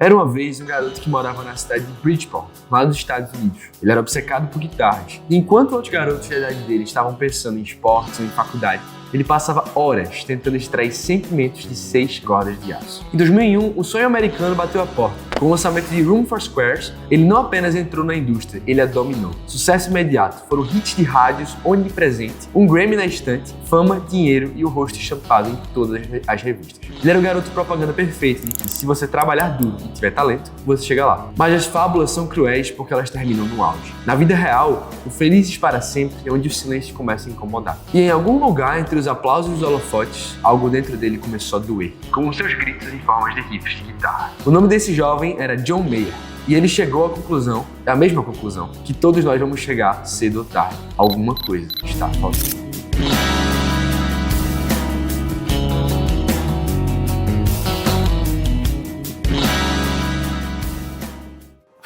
Era uma vez um garoto que morava na cidade de Bridgeport, lá nos Estados Unidos. Ele era obcecado por guitarras. E enquanto outros garotos da idade dele estavam pensando em esportes ou em faculdade, ele passava horas tentando extrair sentimentos de 6 cordas de aço. Em 2001, o sonho americano bateu a porta. Com o lançamento de Room for Squares, ele não apenas entrou na indústria, ele a dominou. Sucesso imediato, foram hits de rádios onipresente, um Grammy na estante, fama, dinheiro e o rosto estampado em todas as revistas. Ele era o garoto propaganda perfeito de que, se você trabalhar duro e tiver talento, você chega lá. Mas as fábulas são cruéis porque elas terminam no auge. Na vida real, o felizes para sempre é onde o silêncio começa a incomodar. E em algum lugar entre os aplausos e os holofotes, algo dentro dele começou a doer, com os seus gritos em formas de riffs de guitarra. O nome desse jovem era John Mayer, e ele chegou à conclusão, a mesma conclusão, que todos nós vamos chegar cedo ou tarde. Alguma coisa está faltando.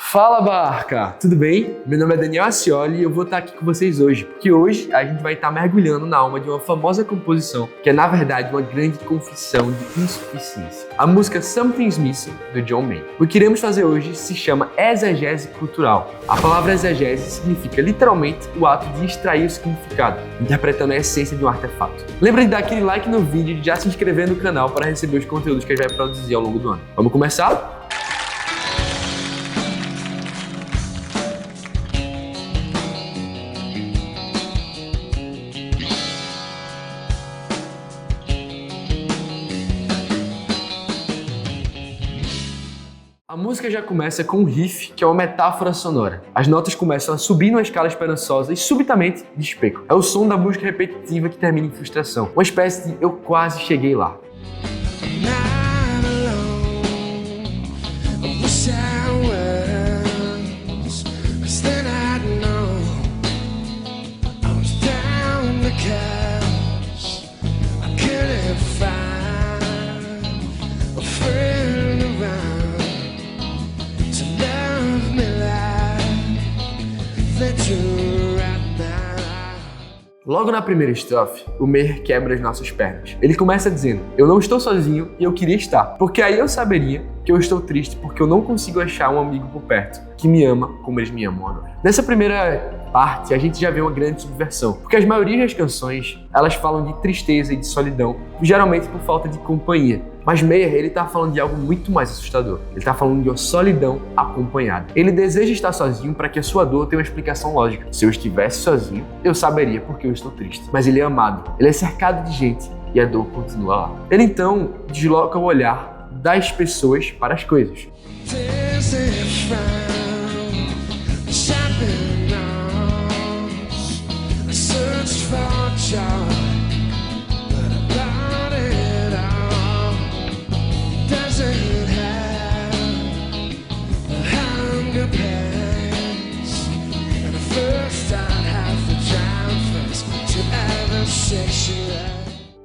Fala, Barca! Tudo bem? Meu nome é Daniel Ascioli e eu vou estar aqui com vocês hoje, porque hoje a gente vai estar mergulhando na alma de uma famosa composição que é, na verdade, uma grande confissão de insuficiência. A música Something's Missing, do John Mayer. O que iremos fazer hoje se chama exegese cultural. A palavra exegese significa, literalmente, o ato de extrair o significado, interpretando a essência de um artefato. Lembra de dar aquele like no vídeo e de já se inscrever no canal para receber os conteúdos que a gente vai produzir ao longo do ano. Vamos começar? A música já começa com um riff, que é uma metáfora sonora. As notas começam a subir numa escala esperançosa e subitamente despecam. É o som da música repetitiva que termina em frustração. Uma espécie de "eu quase cheguei lá". Logo na primeira estrofe, o Mayer quebra as nossas pernas. Ele começa dizendo: "Eu não estou sozinho e eu queria estar, porque aí eu saberia que eu estou triste porque eu não consigo achar um amigo por perto que me ama como eles me amam agora". Nessa primeira parte, a gente já vê uma grande subversão, porque as maioria das canções, elas falam de tristeza e de solidão, geralmente por falta de companhia. Mas Mayer, ele tá falando de algo muito mais assustador. Ele tá falando de uma solidão acompanhada. Ele deseja estar sozinho para que a sua dor tenha uma explicação lógica. Se eu estivesse sozinho, eu saberia porque eu estou triste. Mas ele é amado, ele é cercado de gente e a dor continua lá. Ele então desloca o olhar das pessoas para as coisas.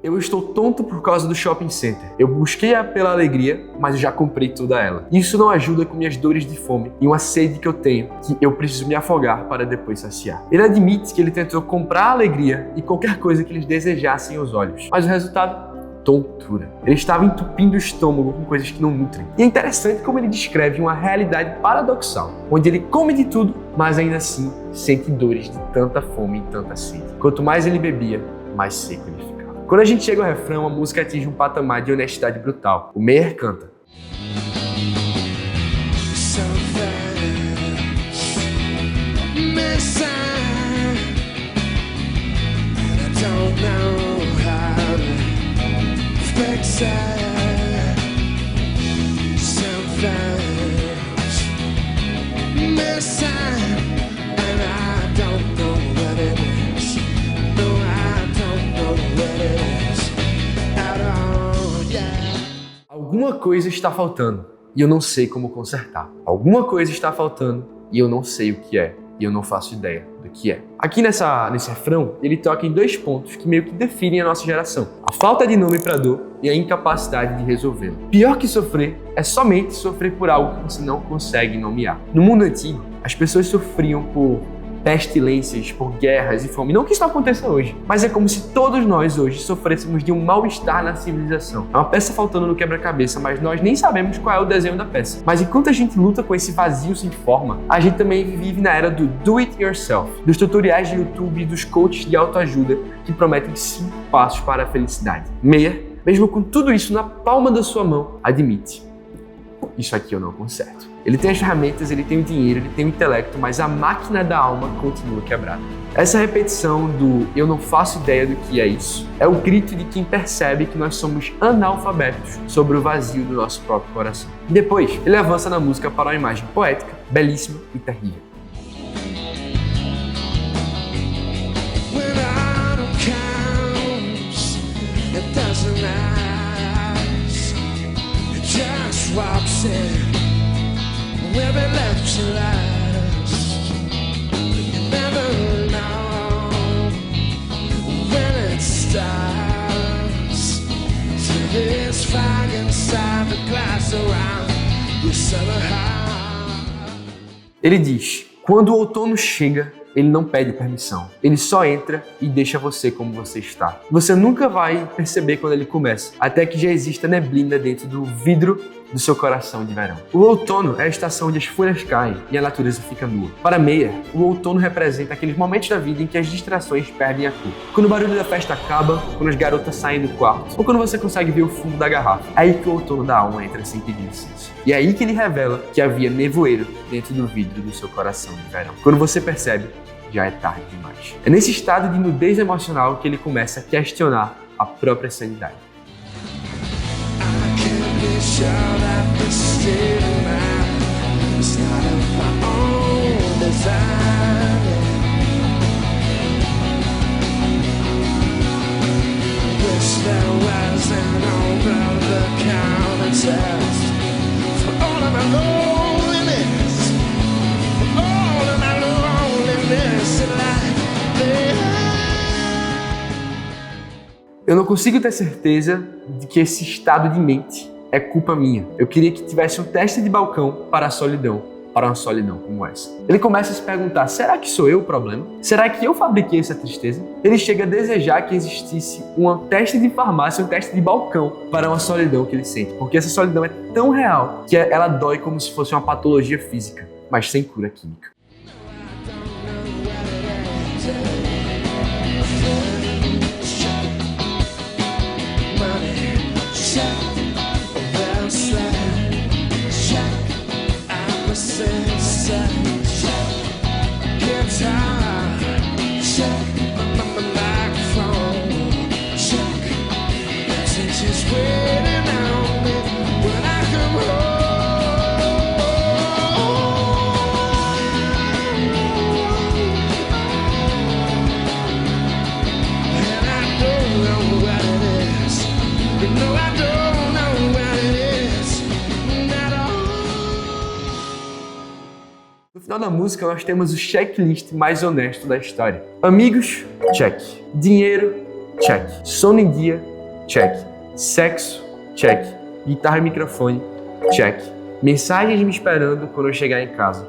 Eu estou tonto por causa do shopping center. Eu busquei pela alegria, mas eu já comprei toda ela. Isso não ajuda com minhas dores de fome e uma sede que eu tenho, que eu preciso me afogar para depois saciar. Ele admite que ele tentou comprar a alegria e qualquer coisa que lhes desejassem os olhos. Mas o resultado? Tontura. Ele estava entupindo o estômago com coisas que não nutrem. E é interessante como ele descreve uma realidade paradoxal, onde ele come de tudo, mas ainda assim sente dores de tanta fome e tanta sede. Quanto mais ele bebia, mais seco ele ficava. Quando a gente chega ao refrão, a música atinge um patamar de honestidade brutal. O Mayer canta: "Alguma coisa está faltando e eu não sei como consertar. Alguma coisa está faltando e eu não sei o que é. E eu não faço ideia do que é". Aqui nesse refrão, ele toca em 2 pontos que meio que definem a nossa geração: a falta de nome para dor e a incapacidade de resolvê-la. Pior que sofrer é somente sofrer por algo que você não consegue nomear. No mundo antigo, as pessoas sofriam por pestilências, por guerras e fome. Não que isso não aconteça hoje, mas é como se todos nós hoje sofrêssemos de um mal-estar na civilização. É uma peça faltando no quebra-cabeça, mas nós nem sabemos qual é o desenho da peça. Mas enquanto a gente luta com esse vazio sem forma, a gente também vive na era do do it yourself, dos tutoriais de YouTube e dos coaches de autoajuda que prometem 5 passos para a felicidade. Meia, mesmo com tudo isso na palma da sua mão, admite: isso aqui eu não conserto. Ele tem as ferramentas, ele tem o dinheiro, ele tem o intelecto, mas a máquina da alma continua quebrada. Essa repetição do "eu não faço ideia do que é isso" é o grito de quem percebe que nós somos analfabetos sobre o vazio do nosso próprio coração. Depois, ele avança na música para uma imagem poética, belíssima e terrível. Where it left you last, you never know when it starts. To this fire inside the glass around your summer heart. Ele diz: quando o outono chega, ele não pede permissão. Ele só entra e deixa você como você está. Você nunca vai perceber quando ele começa, até que já exista neblina dentro do vidro do seu coração de verão. O outono é a estação onde as folhas caem e a natureza fica nua. Para Meia, o outono representa aqueles momentos da vida em que as distrações perdem a cor. Quando o barulho da festa acaba, quando as garotas saem do quarto, ou quando você consegue ver o fundo da garrafa. É aí que o outono da alma entra sem pedir licença. E é aí que ele revela que havia nevoeiro dentro do vidro do seu coração de verão. Quando você percebe, já é tarde demais. É nesse estado de nudez emocional que ele começa a questionar a própria sanidade. Sure that the state of mind is not of my own design. Wish there was an over-the-counter test for all of my loneliness, for all of my loneliness in life. Eu não consigo ter certeza de que esse estado de mente é culpa minha. Eu queria que tivesse um teste de balcão para a solidão, para uma solidão como essa. Ele começa a se perguntar: será que sou eu o problema? Será que eu fabriquei essa tristeza? Ele chega a desejar que existisse um teste de farmácia, um teste de balcão para uma solidão que ele sente, porque essa solidão é tão real que ela dói como se fosse uma patologia física, mas sem cura química. No final da música, nós temos o checklist mais honesto da história. Amigos, check. Dinheiro, check. Sono em dia, check. Sexo, check. Guitarra e microfone, check. Mensagens me esperando quando eu chegar em casa,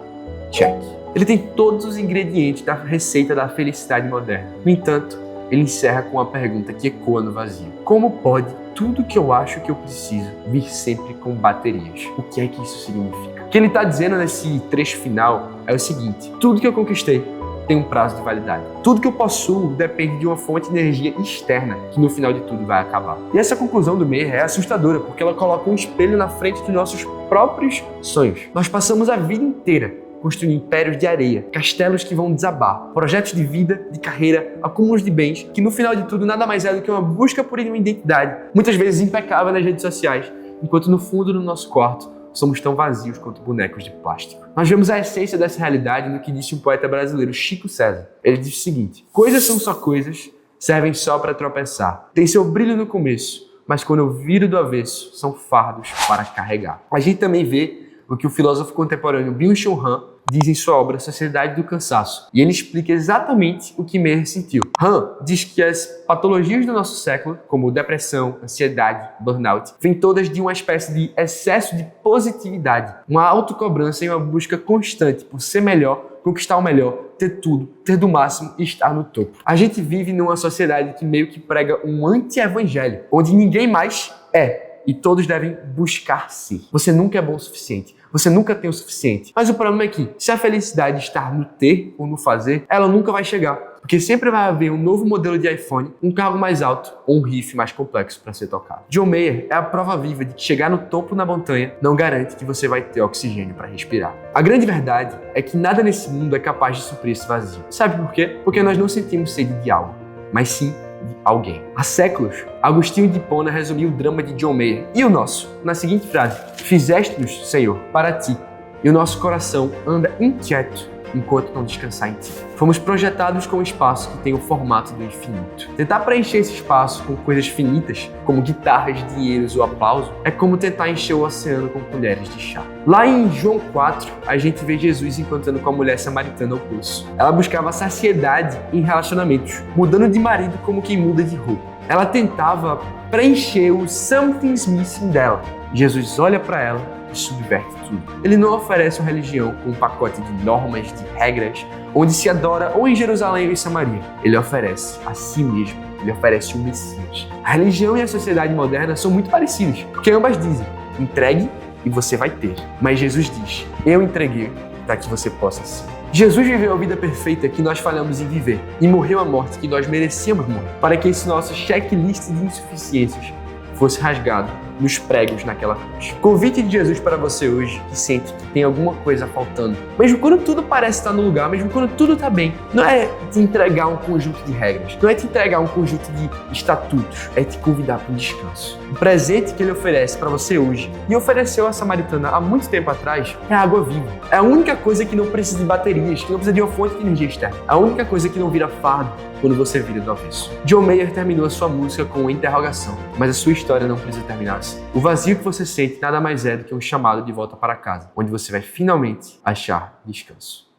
check. Ele tem todos os ingredientes da receita da felicidade moderna. No entanto, ele encerra com uma pergunta que ecoa no vazio: como pode tudo que eu acho que eu preciso vir sempre com baterias? O que é que isso significa? O que ele está dizendo nesse trecho final é o seguinte: tudo que eu conquistei tem um prazo de validade. Tudo que eu possuo depende de uma fonte de energia externa, que no final de tudo vai acabar. E essa conclusão do Meir é assustadora, porque ela coloca um espelho na frente dos nossos próprios sonhos. Nós passamos a vida inteira construindo impérios de areia, castelos que vão desabar, projetos de vida, de carreira, acúmulos de bens, que no final de tudo nada mais é do que uma busca por uma identidade, muitas vezes impecável nas redes sociais, enquanto no fundo do nosso quarto somos tão vazios quanto bonecos de plástico. Nós vemos a essência dessa realidade no que disse um poeta brasileiro, Chico César. Ele disse o seguinte: coisas são só coisas, servem só para tropeçar. Tem seu brilho no começo, mas quando eu viro do avesso, são fardos para carregar. A gente também vê o que o filósofo contemporâneo Byung-Chul Han diz em sua obra Sociedade do Cansaço, e ele explica exatamente o que Meyer sentiu. Han diz que as patologias do nosso século, como depressão, ansiedade, burnout, vêm todas de uma espécie de excesso de positividade, uma autocobrança e uma busca constante por ser melhor, conquistar o melhor, ter tudo, ter do máximo e estar no topo. A gente vive numa sociedade que meio que prega um anti-evangelho, onde ninguém mais é e todos devem buscar ser. Você nunca é bom o suficiente, você nunca tem o suficiente. Mas o problema é que, se a felicidade está no ter ou no fazer, ela nunca vai chegar. Porque sempre vai haver um novo modelo de iPhone, um carro mais alto ou um riff mais complexo para ser tocado. John Mayer é a prova viva de que chegar no topo na montanha não garante que você vai ter oxigênio para respirar. A grande verdade é que nada nesse mundo é capaz de suprir esse vazio. Sabe por quê? Porque nós não sentimos sede de algo, mas sim de alguém. Há séculos, Agostinho de Hipona resumiu o drama de John Mayer e o nosso na seguinte frase: fizeste-nos, Senhor, para ti, e o nosso coração anda inquieto enquanto não descansar em ti. Fomos projetados com um espaço que tem o formato do infinito. Tentar preencher esse espaço com coisas finitas, como guitarras, dinheiros ou aplauso, é como tentar encher o oceano com colheres de chá. Lá em João 4, a gente vê Jesus encontrando com a mulher samaritana ao poço. Ela buscava saciedade em relacionamentos, mudando de marido como quem muda de roupa. Ela tentava preencher o something's missing dela. Jesus olha para ela e subverte tudo. Ele não oferece uma religião com um pacote de normas, de regras, onde se adora ou em Jerusalém ou em Samaria. Ele oferece a si mesmo. Ele oferece o Messias. A religião e a sociedade moderna são muito parecidas, porque ambas dizem: entregue e você vai ter. Mas Jesus diz: eu entreguei para que você possa ser. Jesus viveu a vida perfeita que nós falhamos em viver e morreu a morte que nós merecíamos morrer, para que esse nosso checklist de insuficiências fosse rasgado nos pregos naquela cruz. Convite de Jesus para você hoje que sente que tem alguma coisa faltando, mesmo quando tudo parece estar no lugar, mesmo quando tudo está bem, não é te entregar um conjunto de regras, não é te entregar um conjunto de estatutos, é te convidar para um descanso. O presente que ele oferece para você hoje, e ofereceu a samaritana há muito tempo atrás, é a água viva. É a única coisa que não precisa de baterias, que não precisa de uma fonte de energia externa. A única coisa que não vira fardo quando você vira do avesso. John Mayer terminou a sua música com uma interrogação, mas a sua história não precisa terminar assim. O vazio que você sente nada mais é do que um chamado de volta para casa, onde você vai finalmente achar descanso.